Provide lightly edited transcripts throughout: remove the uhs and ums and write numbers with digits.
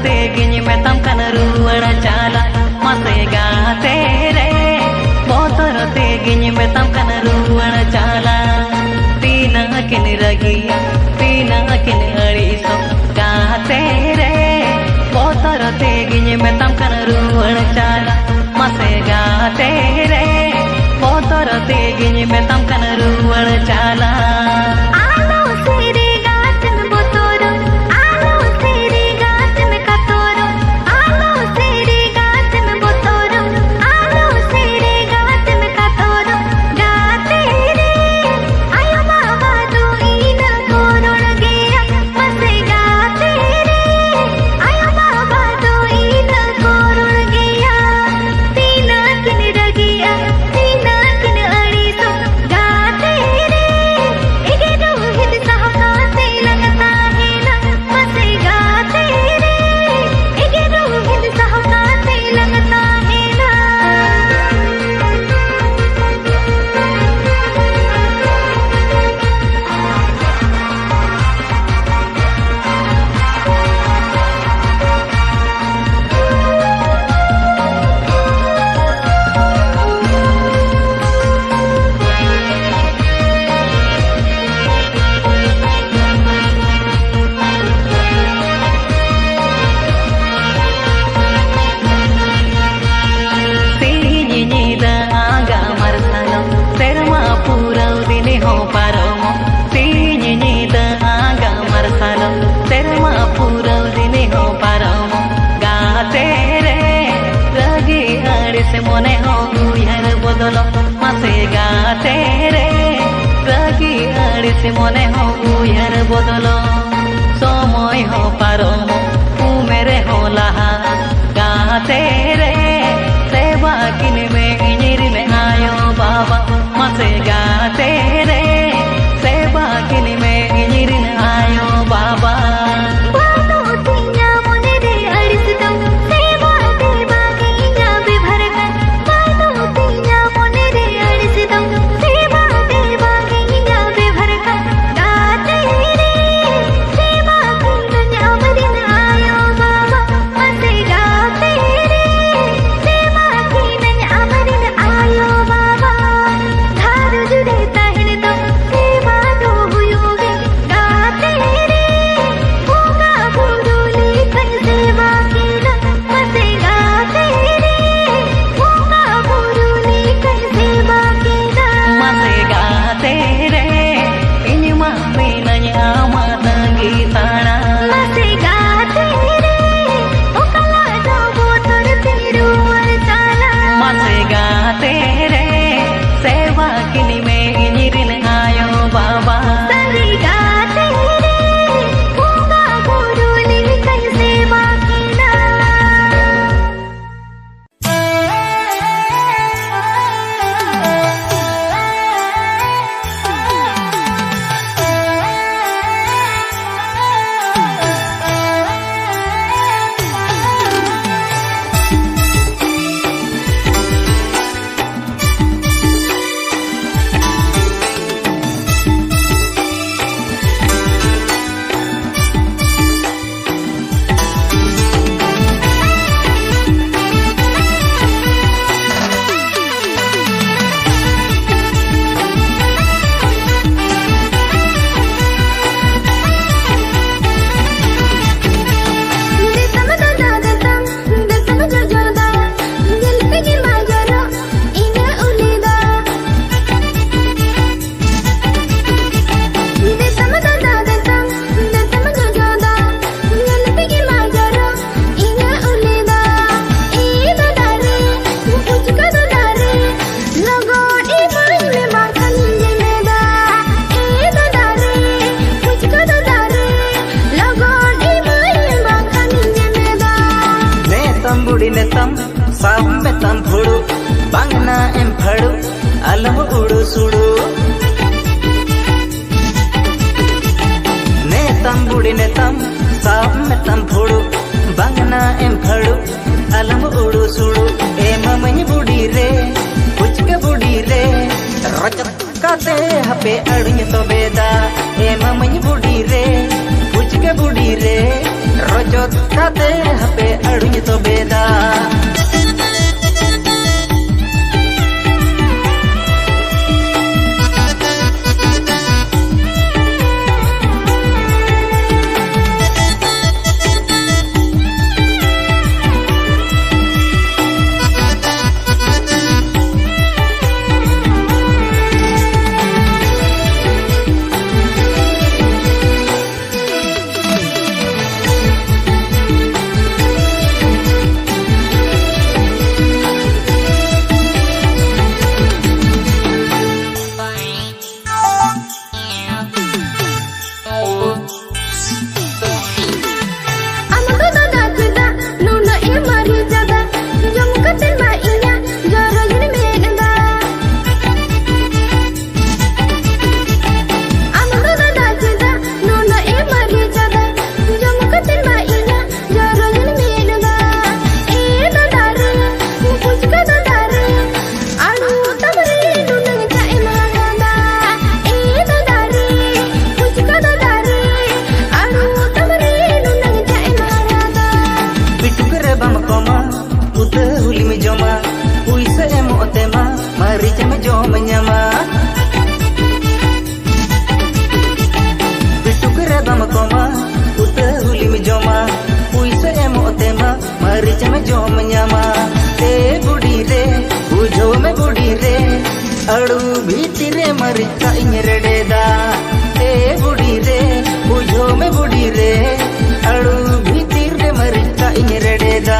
तेगिनी में तम कन रुवड़ चाला मसे गाते रे बोतर तेगिनी में तम कन रुवड़ चाला तीना किन रगिया तीना किन अड़ीसो गाते रे बोतर तेगिनी में तम कन रुवड़ चाला मसे गाते रे बोतर तेगिनी में तम कन रुवड़ चाला मोने हो उयहर बदलो मसे गाते रे रगी अड़िस मोने हो उयहर बदलो समय हो पारमो उमेरे हो लहा गाते रे सेवा किन में इनिर में आयो बाबा मसे गाते रे सेवा किन में इनिर में आयो बाबा काते हपे अड़ुñ तो बेदा ए ममñ बुढ़ी रे पूछ के बुढ़ी रे रोज रचत काते हापे अड़ुई तो बेदा अड़ू भीती रे मरिचा इन रेडेदा ए बुढ़ी रे बुझो में बुढ़ी रे अड़ू भीती रे मरिचा इन रेडेदा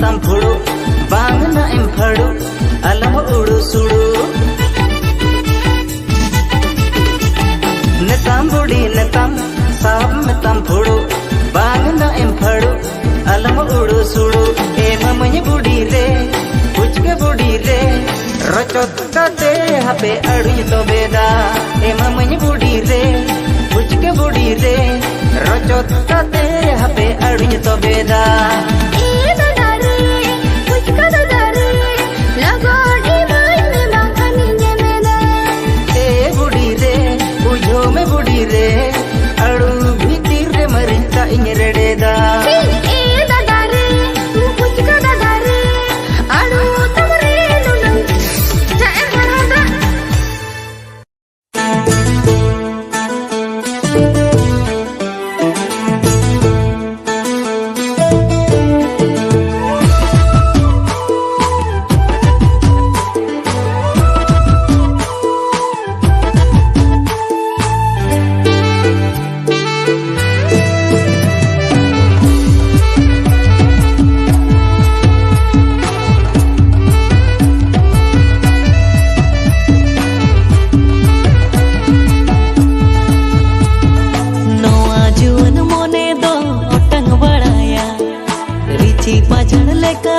तम फुड़ू बांग ना एम फड़ू अलम उड़ू सुड़ू नतम बुड़ी नतम साहब में तम फुड़ू बांग ना एम फड़ू अलम उड़ू सुड़ू ए ममई बुड़ी रे कुछ के बुड़ी रे रचत काते हापे अड़ुई तो बेदा ए ममई बुड़ी रे कुछ के बुड़ी रे रचत काते हापे अड़ुई तो बेदा अड़ू भीतर रे मरिचा इन रेडेदा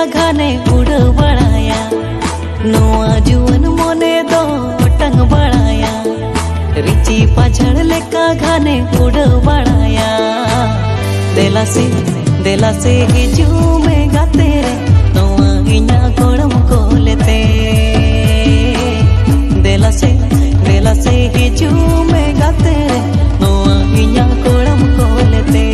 घने उड़ बढ़ाया नोआ जुअन मोने दो टंग बढ़ाया रिची पाछड़ लेका घने उड़ बढ़ाया देला से हिजू में गाते रे नोआ इना कोड़म को लेते देला से हिजू में गाते रे नोआ इना कोड़म को लेते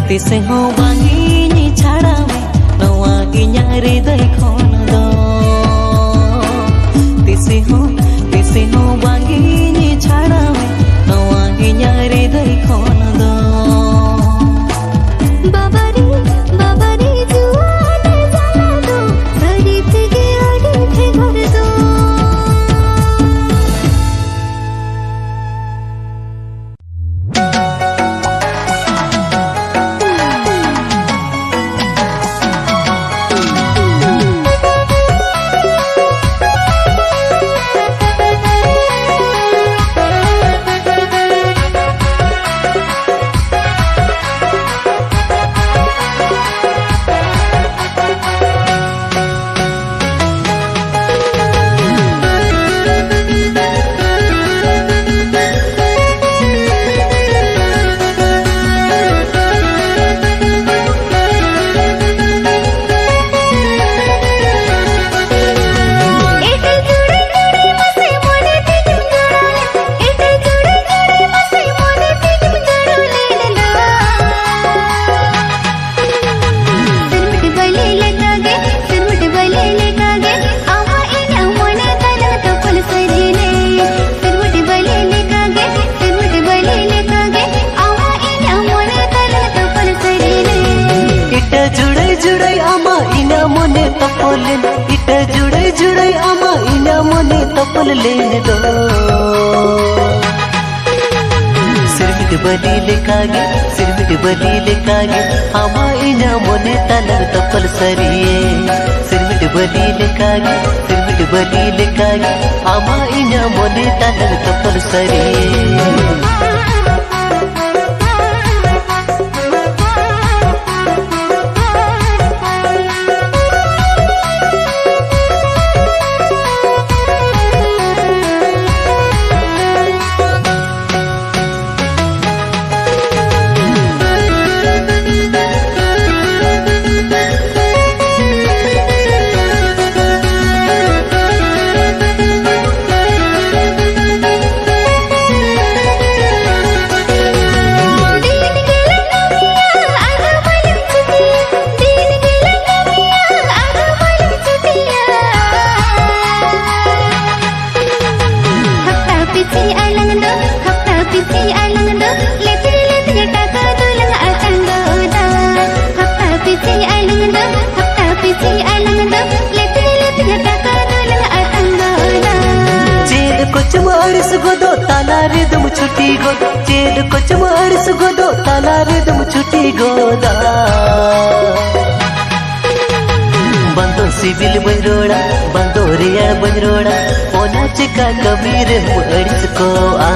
तिसे हो बांगी छाड़ा में नवा की न्यारी दई खोन दो तिसे हो बांगी छाड़ा में नवा की न्यारी दई खोन दो बाबा रे जुआने जाला दो सरी थे आगे थे घर दो इटा जुड़े आमा इना मोने तपल लेने दो सिरमिट बली लेकागे आमा इना मोने तलर तपल सरिये सिरमिट बली लेकागे आमा इना मोने तलर तपल सरिये छुटी गोद चेद को चमारिस गोदो ताला रे दम छुटी गोदा बंदो सिविल बजरोड़ा बंदो रिया बजरोड़ा ओना चिका कबीर मरिस को आ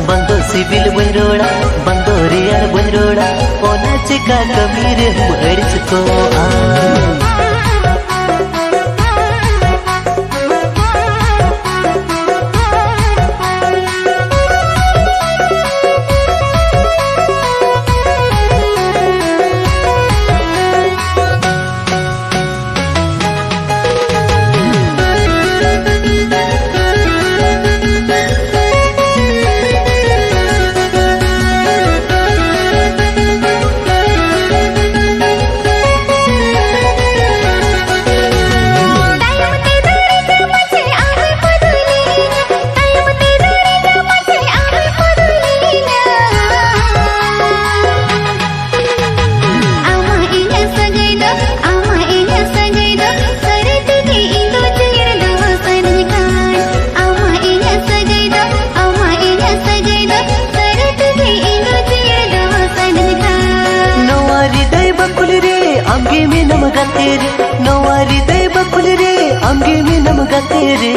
बंदो सिविल बजरोड़ा बंदो रिया बजरोड़ा ओना चिका कबीर मरिस को आ आमगे में नमगा तेरे नवारी दे बकुल रे आमगे में नमगा तेरे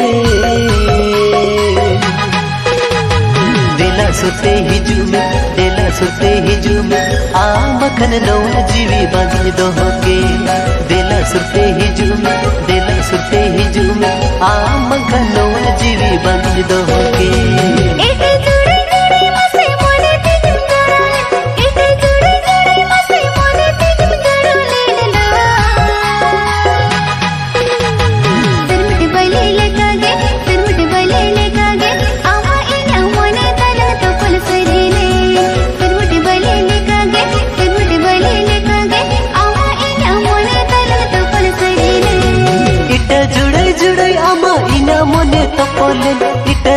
देला सुते हिजू में आ मखन नौना जीवी बागी दोगे देला सुते हिजू में आ मखन नौना जीवी बागी दोगे इटा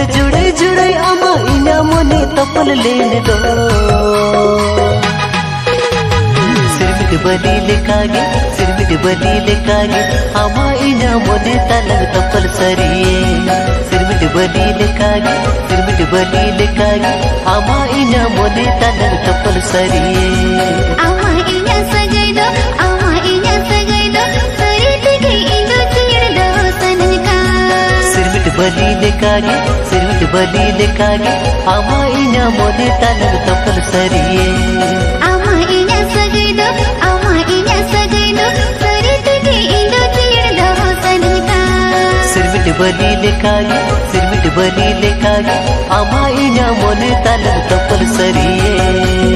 जुड़े आमा इना मोने तपल लेन दो सिरमिट बली लेकागे आमा इना मोने तलग तपल सरिये सिरमिट बली लेकागे आमा इना मोने तलग तपल सरिये आमा इना सगै दो सरी दिखे इंदो चिड़ दो सनका सिरमिट बली लेकागे आमा इना मोने तलग तपल सरिये आमा इना सगै दो सरी दिखे इंदो चिड़ दो सनका सिरमिट बली लेकागे आमा इना मोने तलग तपल सरिये।